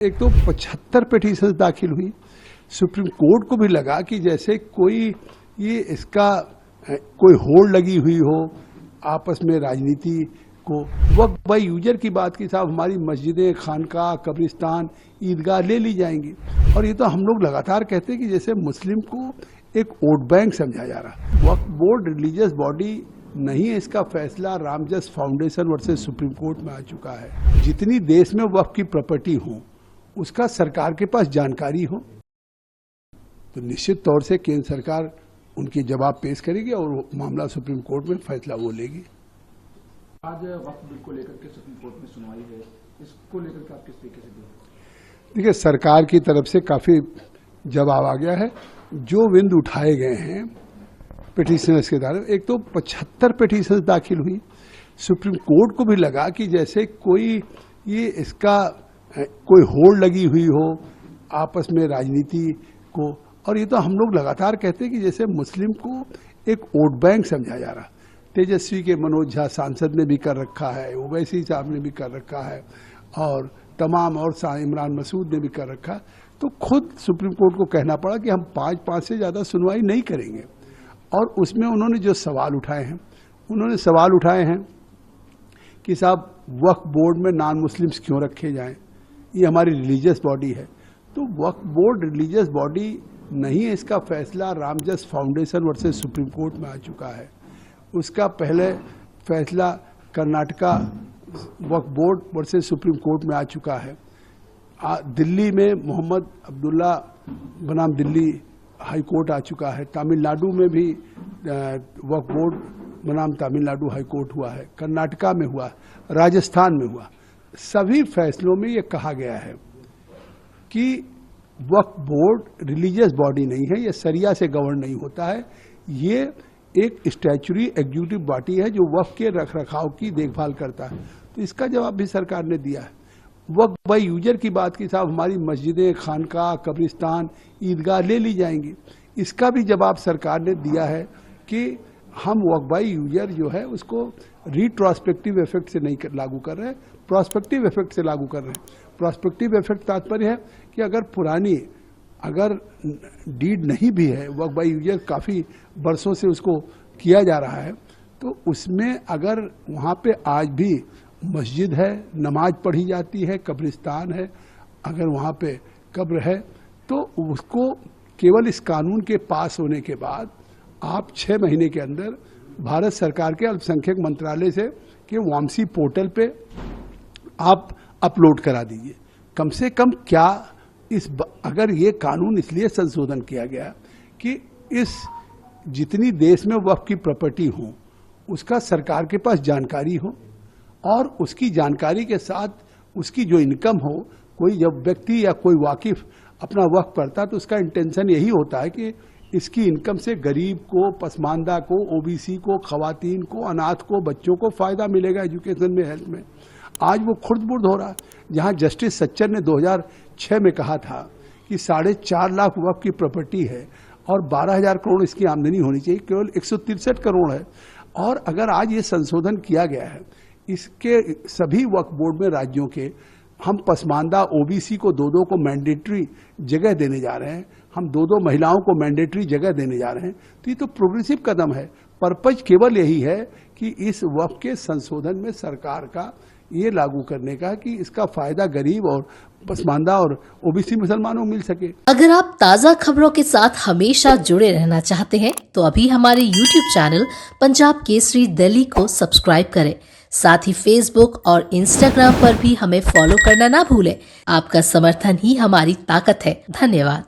एक तो 75 पिटीशन दाखिल हुई। सुप्रीम कोर्ट को भी लगा कि जैसे कोई ये इसका कोई होड़ लगी हुई हो आपस में राजनीति को। वक्त बाई यूजर की बात की साहब, हमारी मस्जिदें, खानका, कब्रिस्तान, ईदगाह ले ली जाएंगी। और ये तो हम लोग लगातार कहते हैं कि जैसे मुस्लिम को एक वोट बैंक समझा जा रहा। वक्फ बोर्ड रिलीजियस बॉडी नहीं है, इसका फैसला Ramjas foundation versus supreme court में आ चुका है। जितनी देश में वक्फ की प्रॉपर्टी हो उसका सरकार के पास जानकारी हो तो निश्चित तौर से केंद्र सरकार उनके जवाब पेश करेगी और मामला सुप्रीम कोर्ट में फैसला वो लेगी। आज वक्फ बिल को लेकर के सुप्रीम कोर्ट में सुनवाई है, इसको लेकर के आप किस तरीके से देखें? देखिए, सरकार की तरफ से काफी जवाब आ गया है। जो बिंदु उठाए गए हैं पिटीशनर्स के द्वारा, एक तो 75 पिटीशन दाखिल हुई। सुप्रीम कोर्ट को भी लगा कि जैसे कोई ये इसका कोई होड़ लगी हुई हो आपस में राजनीति को। और ये तो हम लोग लगातार कहते हैं कि जैसे मुस्लिम को एक वोट बैंक समझा जा रहा। तेजस्वी के मनोज झा सांसद ने भी कर रखा है, ओवैसी साहब ने भी कर रखा है और तमाम और इमरान मसूद ने भी कर रखा। तो खुद सुप्रीम कोर्ट को कहना पड़ा कि हम 5 से ज्यादा सुनवाई नहीं करेंगे। और उसमें उन्होंने जो सवाल उठाए हैं, उन्होंने सवाल उठाए हैं कि साहब वक्फ बोर्ड में नॉन मुस्लिम्स क्यों रखे जाएं, ये हमारी रिलीजियस बॉडी है। तो वक्फ बोर्ड रिलीजियस बॉडी नहीं है, इसका फैसला Ramjas foundation versus supreme court में आ चुका है। उसका पहले फैसला कर्नाटका वक्फ बोर्ड वर्सेस सुप्रीम कोर्ट में आ चुका है। दिल्ली में मोहम्मद अब्दुल्ला बनाम दिल्ली हाई कोर्ट आ चुका है। तमिलनाडु में भी वक्फ बोर्ड बनाम तमिलनाडु हाई कोर्ट हुआ है। कर्नाटका में हुआ, राजस्थान में हुआ। सभी फैसलों में यह कहा गया है कि वक्फ बोर्ड रिलीजियस बॉडी नहीं है, यह शरिया से गवर्न नहीं होता है। ये एक स्टैच्यूटरी एग्जीक्यूटिव बॉडी है जो वक्फ के रखरखाव की देखभाल करता है। तो इसका जवाब भी सरकार ने दिया है। वक्फ बाई यूजर की बात की साहब, हमारी मस्जिदें, खानका, कब्रिस्तान, ईदगाह ले ली जाएंगी। इसका भी जवाब सरकार ने दिया है कि हम वक्फ बाई यूजर जो है उसको रिट्रोस्पेक्टिव इफेक्ट से नहीं लागू कर रहे हैं, प्रोस्पेक्टिव इफेक्ट से लागू कर रहे हैं। प्रोस्पेक्टिव इफेक्ट तात्पर्य है कि अगर डीड नहीं भी है, वक्फ बाई यूजर काफी बरसों से उसको किया जा रहा है, तो उसमें अगर वहां पे आज भी मस्जिद है, नमाज पढ़ी जाती है, कब्रिस्तान है, अगर वहां पे कब्र है, तो उसको केवल इस कानून के पास होने के बाद आप 6 महीने के अंदर भारत सरकार के अल्पसंख्यक मंत्रालय से कि वामसी पोर्टल पे आप अपलोड करा दीजिए। कम से कम क्या अगर ये कानून इसलिए संशोधन किया गया कि इस जितनी देश में वक्फ की प्रॉपर्टी हो उसका सरकार के पास जानकारी हो और उसकी जानकारी के साथ उसकी जो इनकम हो। कोई जब व्यक्ति या कोई वाकिफ अपना वक्फ करता है तो उसका इंटेंशन यही होता है कि इसकी इनकम से गरीब को, पसमानदा को, ओबीसी को, खवातीन को, अनाथ को, बच्चों को फायदा मिलेगा एजुकेशन में, हेल्थ में। आज वो खुर्द-बुर्द हो रहा है। जहां जस्टिस सच्चर ने 2006 में कहा था कि 4.5 लाख वक्फ की प्रॉपर्टी है और 12,000 करोड़ इसकी आमदनी होनी चाहिए, केवल 163 करोड़ है। और अगर आज ये संशोधन किया गया है, इसके सभी वक्फ बोर्ड में राज्यों के हम पसमानदा ओबीसी को 2-2 को मैंडेटरी जगह देने जा रहे हैं, हम 2-2 महिलाओं को मैंडेटरी जगह देने जा रहे हैं। तो ये तो प्रोग्रेसिव कदम है। पर्पज केवल यही है कि इस वक्फ के संशोधन में सरकार का ये लागू करने का कि इसका फायदा गरीब और पसमानदा और ओबीसी मुसलमानों को मिल सके। अगर आप ताज़ा खबरों के साथ हमेशा जुड़े रहना चाहते हैं तो अभी हमारे YouTube चैनल पंजाब केसरी दिल्ली को सब्सक्राइब करें। साथ ही फेसबुक और इंस्टाग्राम पर भी हमें फॉलो करना ना भूलें। आपका समर्थन ही हमारी ताकत है। धन्यवाद।